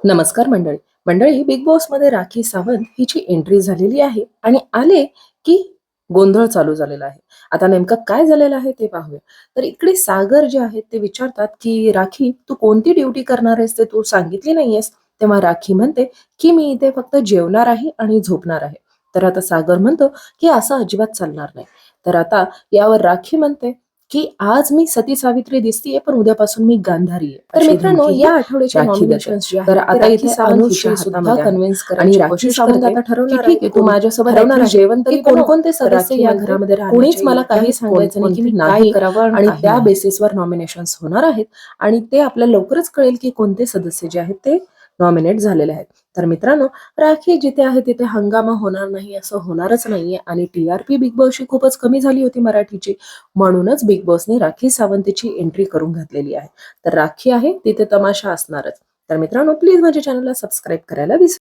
नमस्कार मंडळी. मंडळी, बिग बॉस मध्ये राखी सावंत हिची एंट्री झालेली आहे आणि आले की गोंधळ चालू झालेला आहे. आता नेमकं काय झालेलं आहे ते पाहूया. तर इकडे सागर जे आहेत ते विचारतात की राखी, तू कोणती ड्युटी करणार आहेस ते तू सांगितली नाहीयेस. तेव्हा राखी म्हणते की मी इथे फक्त जेवणार आहे आणि झोपणार आहे. तर आता सागर म्हणतो की असं अजिबात चालणार नाही. तर आता यावर राखी म्हणते की आज मी सती सावित्री दिसतीये, पण उद्यापासून मी गांधारी आहे. तर अशी मित्रांनो, धमकी या आठवड्याचे राखी देते. नॉमिनेशन्स जे तर आहेत ते आता राखी इथे सावंत अनुषा हिची सुद्धा हातामध्ये आहे कन्व्हिन्स आणि करायची राखी कोशिश सावंत करते आता की ठरवणार ठीक आहे आहे, की तू माझ्यासोबत ठरवणार ऍटलीस्ट आहे जेवण की तरी बनव. कोणकोणते तर सदस्य राखी या म्हणते घरामध्ये कोणीच राहण्याचे मला योग्य काही आहेत, सांगायचं नाही की मी कोणकोणते काय नाही करावं, आणि काही त्या नाही. बेसिसवर नॉमिनेशन्स होणार आहेत. आणि ते आपल्याला लवकरच कळेल की कोणते सदस्य जे आहेत ते नॉमिनेट झालेले आहेत. तर मित्रांनो, राखी जिथे आहे तिथे हंगामा होणार नाही असं होणारच नाहीये. आणि टीआरपी बिग बॉसची खूपच कमी झाली होती मराठीची, म्हणूनच बिग बॉसने राखी सावंतची एंट्री करून घातलेली आहे. तर राखी आहे तिथे तमाशा असणारच. तर मित्रांनो, प्लीज माझ्या चॅनलला सबस्क्राईब करायला विसरू